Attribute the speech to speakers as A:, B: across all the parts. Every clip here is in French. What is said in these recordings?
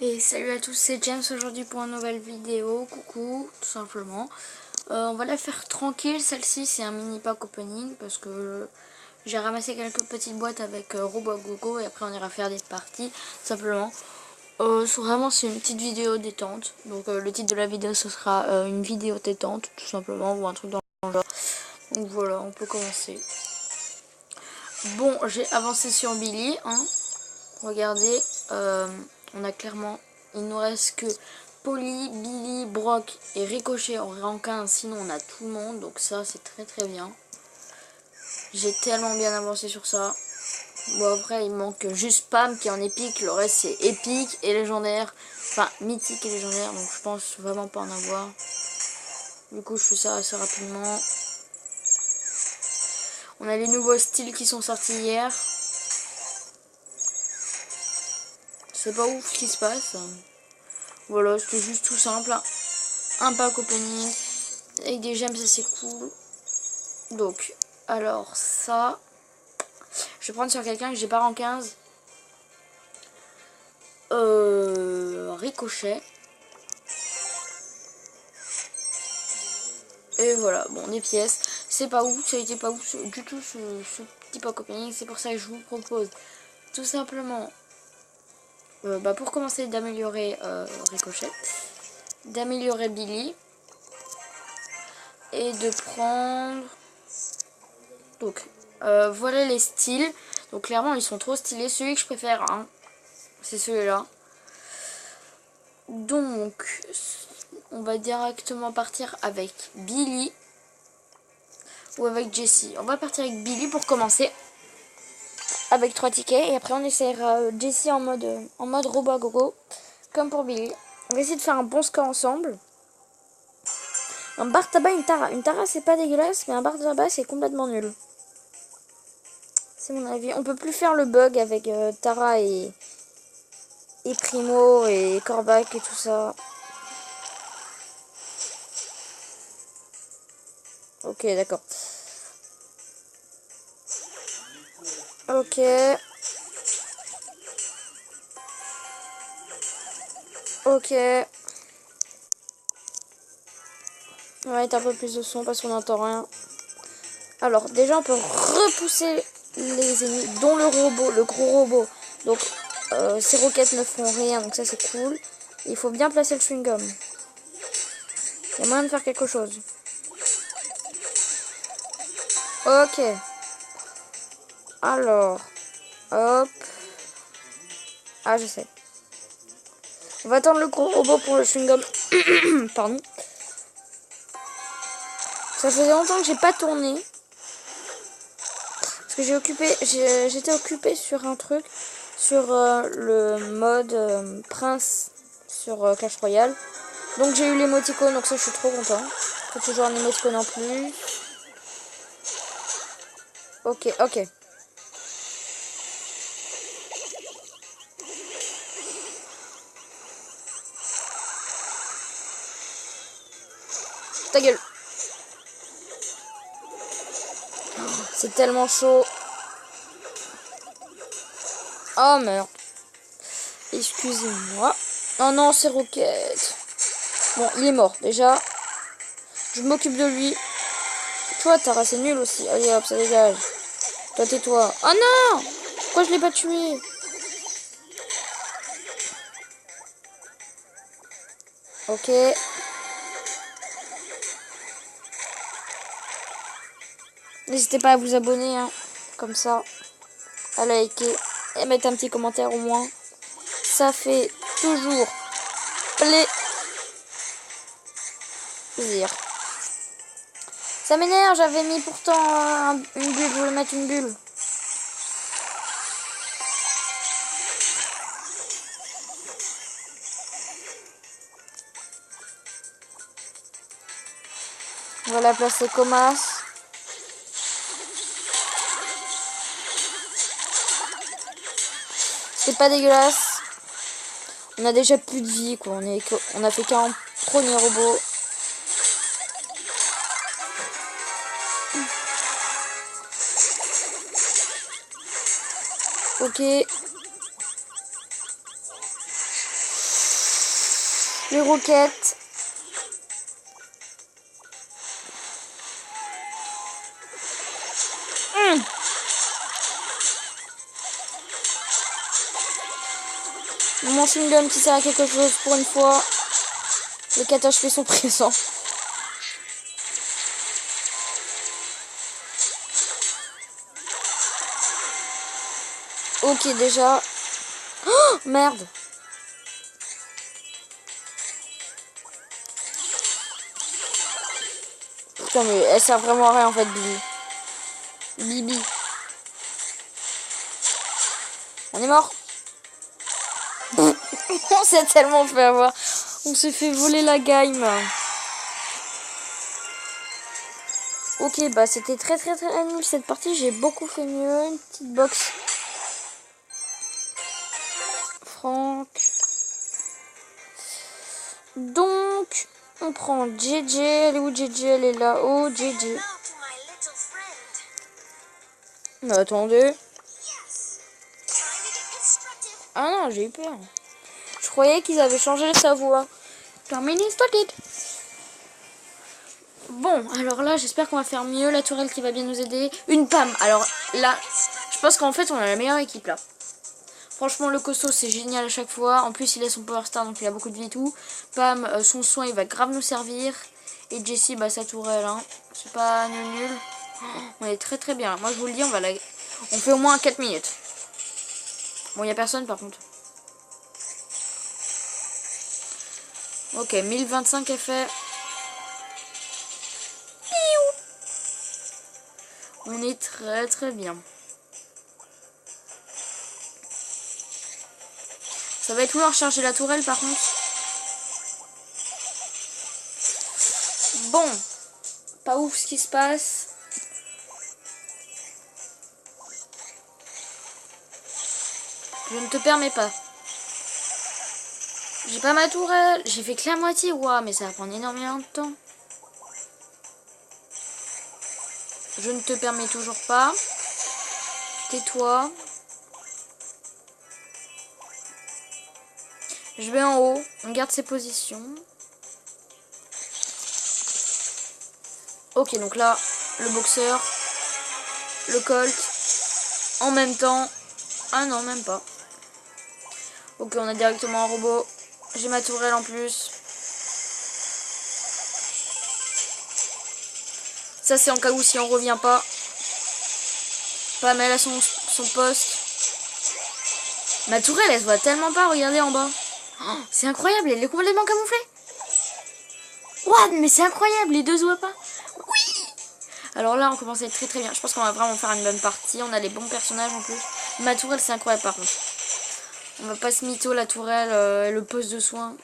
A: Et salut à tous, c'est James aujourd'hui pour une nouvelle vidéo. Coucou, tout simplement. On va la faire tranquille. Celle-ci, c'est un mini pack opening parce que j'ai ramassé quelques petites boîtes avec Robogogo et après on ira faire des parties, tout simplement. Vraiment, c'est une petite vidéo détente. Donc, le titre de la vidéo, ce sera une vidéo détente, tout simplement, ou un truc dans le genre. Donc voilà, on peut commencer. Bon, j'ai avancé sur Billy, hein. Regardez, on a clairement, il nous reste que Polly, Billy, Brock et Ricochet en rang 15, sinon on a tout le monde, donc ça c'est très très bien. J'ai tellement bien avancé sur ça. Bon après il manque juste Pam qui est en épique, le reste c'est épique et légendaire, enfin mythique et légendaire, donc je pense vraiment pas en avoir. Du coup je fais ça assez rapidement. On a les nouveaux styles qui sont sortis hier. C'est pas ouf ce qui se passe. Voilà, c'était juste tout simple. Un pack opening avec des gemmes, ça c'est cool. Donc, alors ça, je vais prendre sur quelqu'un que j'ai pas en 15. Ricochet. Et voilà, bon, des pièces. C'est pas ouf, ça a été pas ouf du tout ce petit pack opening. C'est pour ça que je vous propose tout simplement, pour commencer, d'améliorer Ricochet, d'améliorer Billy et de prendre... Donc, voilà les styles. Donc clairement, ils sont trop stylés. Celui que je préfère, hein, c'est celui-là. Donc, on va directement partir avec Billy ou avec Jessie. On va partir avec Billy pour commencer, avec 3 tickets. Et après, on essaiera Jessie en mode robot à gogo, comme pour Billy. On va essayer de faire un bon score ensemble. Un bar tabac, une Tara. Une Tara, c'est pas dégueulasse, mais un bar tabac, c'est complètement nul. C'est mon avis. On peut plus faire le bug avec Tara et Primo et Corbac et tout ça. Ok, d'accord. Ok. Ok. On va mettre un peu plus de son parce qu'on n'entend rien. Alors, déjà, on peut repousser les ennemis, dont le robot, le gros robot. Donc, ces roquettes ne font rien, donc ça, c'est cool. Il faut bien placer le chewing-gum. Il y a moyen de faire quelque chose. Ok. Alors, hop. Ah, je sais. On va attendre le gros robot pour le chewing-gum. Pardon. Ça faisait longtemps que j'ai pas tourné. Parce que j'étais occupée sur un truc. Sur le mode prince sur Clash Royale. Donc j'ai eu l'émoticône, donc ça je suis trop content. Faut toujours un émoticône en plus. Ok, ok. Ta gueule. C'est tellement chaud. Oh merde. Excusez-moi. Oh non, c'est Rocket. Bon, il est mort déjà. Je m'occupe de lui. Toi, Tara, c'est nul aussi. Allez hop, ça dégage. Toi, tais-toi. Oh non! Pourquoi je l'ai pas tué? Ok. N'hésitez pas à vous abonner, hein. Comme ça. À liker. Et mettre un petit commentaire au moins. Ça fait toujours plaisir. Ça m'énerve, j'avais mis pourtant une bulle, je voulais mettre une bulle. On va la placer comme as. C'est pas dégueulasse. On a déjà plus de vie, quoi. On a fait qu'un premier robot. Ok. Les roquettes. Mon chewing-gum qui sert à quelque chose pour une fois. Les 4 HP sont présents. Ok, déjà. Oh, merde. Putain, mais elle sert vraiment à rien en fait, Bibi. Bibi. On est mort. On s'est tellement fait avoir. On s'est fait voler la game. Ok, bah c'était très nul cette partie. J'ai beaucoup fait mieux. Une petite box. Franck. Donc, on prend JJ. Elle est où JJ? Elle est là-haut. JJ. Mais attendez. Ah non, j'ai eu peur. Je croyais qu'ils avaient changé sa voix. Terminé, started. Bon, alors là, j'espère qu'on va faire mieux. La tourelle qui va bien nous aider. Une Pam. Alors là, je pense qu'en fait, on a la meilleure équipe là. Franchement, le costaud, c'est génial à chaque fois. En plus, il a son power star, donc il a beaucoup de vie et tout. Pam, son soin, il va grave nous servir. Et Jessie, bah, sa tourelle, hein. C'est pas nul. On est très bien. Moi, je vous le dis, on fait au moins 4 minutes. Bon, il n'y a personne par contre. Ok, 1025 est fait. On est très bien. Ça va être lourd à recharger la tourelle par contre. Bon, pas ouf ce qui se passe. Je ne te permets pas. J'ai pas ma tourelle. J'ai fait que la moitié. Ouah, mais ça va prendre énormément de temps. Je ne te permets toujours pas. Tais-toi. Je vais en haut. On garde ses positions. Ok, donc là, le boxeur. Le colt. En même temps. Ah non, même pas. Ok, on a directement un robot. J'ai ma tourelle en plus. Ça, c'est en cas où si on revient pas. Pamela à son poste. Ma tourelle, elle se voit tellement pas. Regardez en bas. Oh, c'est incroyable, elle est complètement camouflée. What? Mais c'est incroyable, les deux se voient pas. Oui. Alors là, on commence à être très bien. Je pense qu'on va vraiment faire une bonne partie. On a les bons personnages en plus. Ma tourelle, c'est incroyable par contre. On va pas se mytho la tourelle, le poste de soin.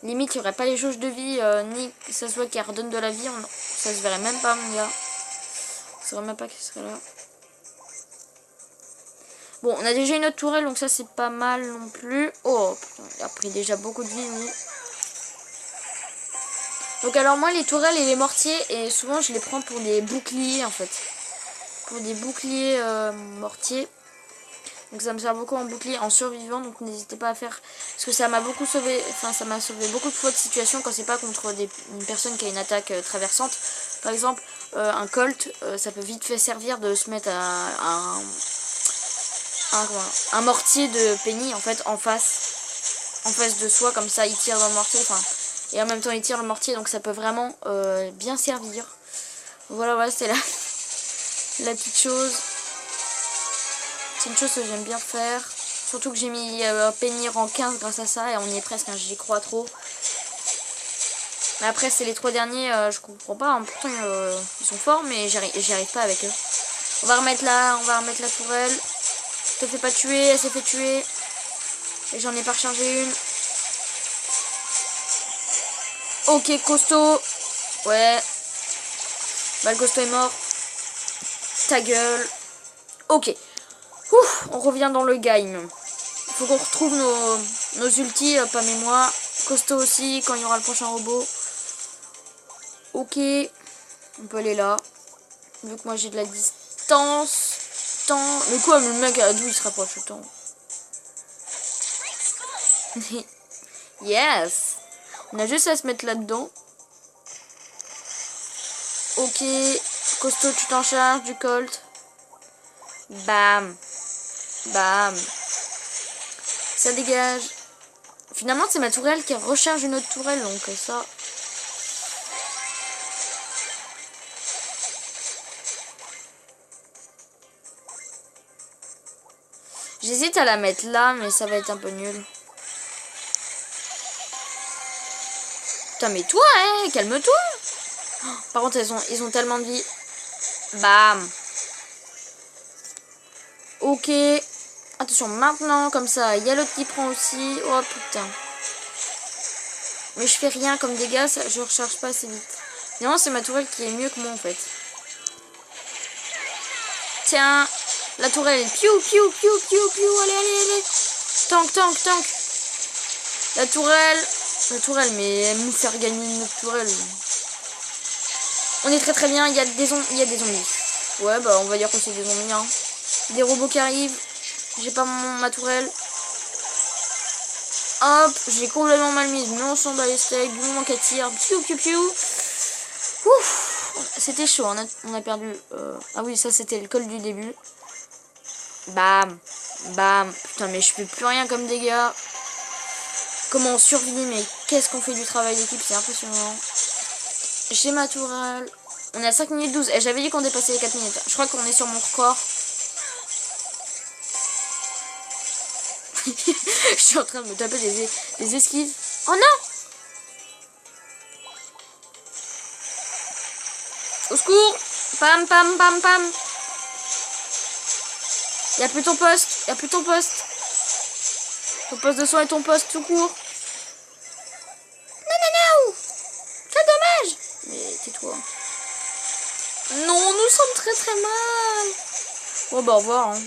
A: Limite, il n'y aurait pas les jauges de vie, ni que ça soit qu'elle redonne de la vie. Ça se verrait même pas, mon gars. On saurait même pas qu'il serait là. Bon, on a déjà une autre tourelle, donc ça, c'est pas mal non plus. Oh, putain, il a pris déjà beaucoup de vie, lui. Donc, alors, moi, les tourelles et les mortiers, et souvent, je les prends pour des boucliers, en fait. Pour des boucliers mortiers. Donc ça me sert beaucoup en bouclier, en survivant, donc n'hésitez pas à faire, parce que ça m'a beaucoup sauvé, enfin ça m'a sauvé beaucoup de fois de situations quand c'est pas contre une personne qui a une attaque traversante. Par exemple, un colt, ça peut vite fait servir de se mettre à un mortier de penny en fait en face de soi, comme ça il tire dans le mortier, enfin, et en même temps il tire le mortier, donc ça peut vraiment bien servir. Voilà, c'était la petite chose. C'est une chose que j'aime bien faire. Surtout que j'ai mis Penny rang 15 grâce à ça. Et on y est presque, hein, j'y crois trop. Mais après, c'est les 3 derniers, je comprends pas. Hein, pourtant, ils sont forts, mais j'y arrive pas avec eux. On va remettre la tourelle. Je te fais pas tuer, elle s'est fait tuer. Et j'en ai pas rechargé une. Ok, costaud. Ouais. Bah, le costaud est mort. Ta gueule. Ok. Ouf, on revient dans le game. Il faut qu'on retrouve nos ultis, Pam et moi. Costaud aussi, quand il y aura le prochain robot. Ok. On peut aller là. Vu que moi j'ai de la distance. Mais quoi, le mec, d'où il se rapproche autant? Yes. On a juste à se mettre là-dedans. Ok. Costaud, tu t'en charges du Colt. Bam. Bam. Ça dégage. Finalement, c'est ma tourelle qui recharge une autre tourelle. Donc ça... J'hésite à la mettre là, mais ça va être un peu nul. Putain, mais toi, hein, calme-toi. Oh, par contre, ils ont tellement de vie. Bam. Ok. Attention, maintenant, comme ça, il y a l'autre qui prend aussi. Oh, putain. Mais je fais rien comme dégâts, ça, je recharge pas assez vite. Non, c'est ma tourelle qui est mieux que moi, en fait. Tiens. La tourelle. Piou, piou, piou, piou, piou. Allez, allez, allez. Tank, tank, tank. La tourelle, mais elle nous faire gagner une autre tourelle. On est très très bien. Il y a des zombies. Ouais, bah on va dire que c'est des zombies. Hein. Des robots qui arrivent. J'ai pas ma tourelle. Hop, j'ai complètement mal mise. Mais on s'en bat les steaks. Du moment qu'elle tire. Piou, piou, piou. Ouf. C'était chaud. On a perdu. Ah oui, ça c'était le col du début. Bam. Bam. Putain, mais je fais plus rien comme dégâts. Comment on survit, mais qu'est-ce qu'on fait du travail d'équipe, c'est impressionnant. J'ai ma tourelle. On est à 5 minutes 12. Et j'avais dit qu'on dépassait les 4 minutes. Je crois qu'on est sur mon record. Je suis en train de me taper des esquives. Oh non! Au secours! Pam, pam, pam, pam! Y'a plus ton poste. Y'a plus ton poste. Ton poste de soin et ton poste tout court. Non, non, non! C'est dommage! Mais tais-toi. Non, nous sommes très très mal. Bon, bah au revoir. Hein.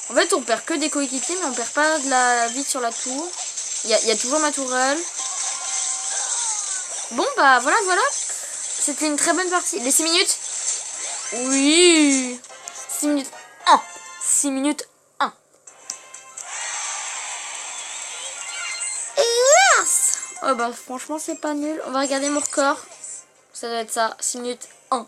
A: En fait, on perd que des coéquipiers, mais on perd pas de la vie sur la tour. Il y a toujours ma tourelle. Bon, bah voilà, voilà. C'était une très bonne partie. Les 6 minutes? Oui. 6 minutes 1. 6 minutes 1. Yes. Oh bah franchement, c'est pas nul. On va regarder mon record. Ça doit être ça. 6 minutes 1.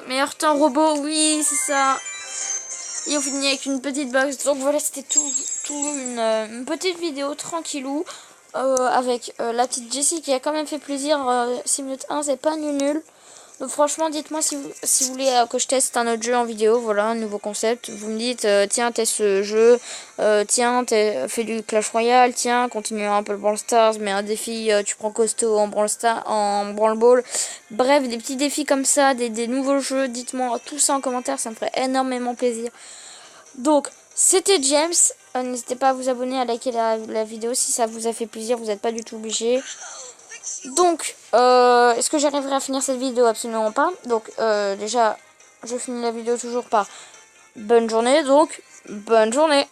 A: Meilleur temps robot, oui, c'est ça. Et on finit avec une petite box. Donc voilà, c'était tout une petite vidéo tranquillou. Avec la petite Jessie qui a quand même fait plaisir. 6 minutes 1, c'est pas nul. Donc franchement, dites-moi si vous voulez que je teste un autre jeu en vidéo. Voilà, un nouveau concept. Vous me dites, tiens, teste ce jeu. Tiens, fais du Clash Royale. Tiens, continue un peu le Brawl Stars. Mais un défi, tu prends costaud en Brawl Ball. Bref, des petits défis comme ça, des nouveaux jeux. Dites-moi tout ça en commentaire, ça me ferait énormément plaisir. Donc, c'était James. N'hésitez pas à vous abonner, à liker la vidéo si ça vous a fait plaisir. Vous n'êtes pas du tout obligé. Donc, est-ce que j'arriverai à finir cette vidéo? Absolument pas. Donc, déjà, je finis la vidéo toujours par bonne journée. Donc, bonne journée.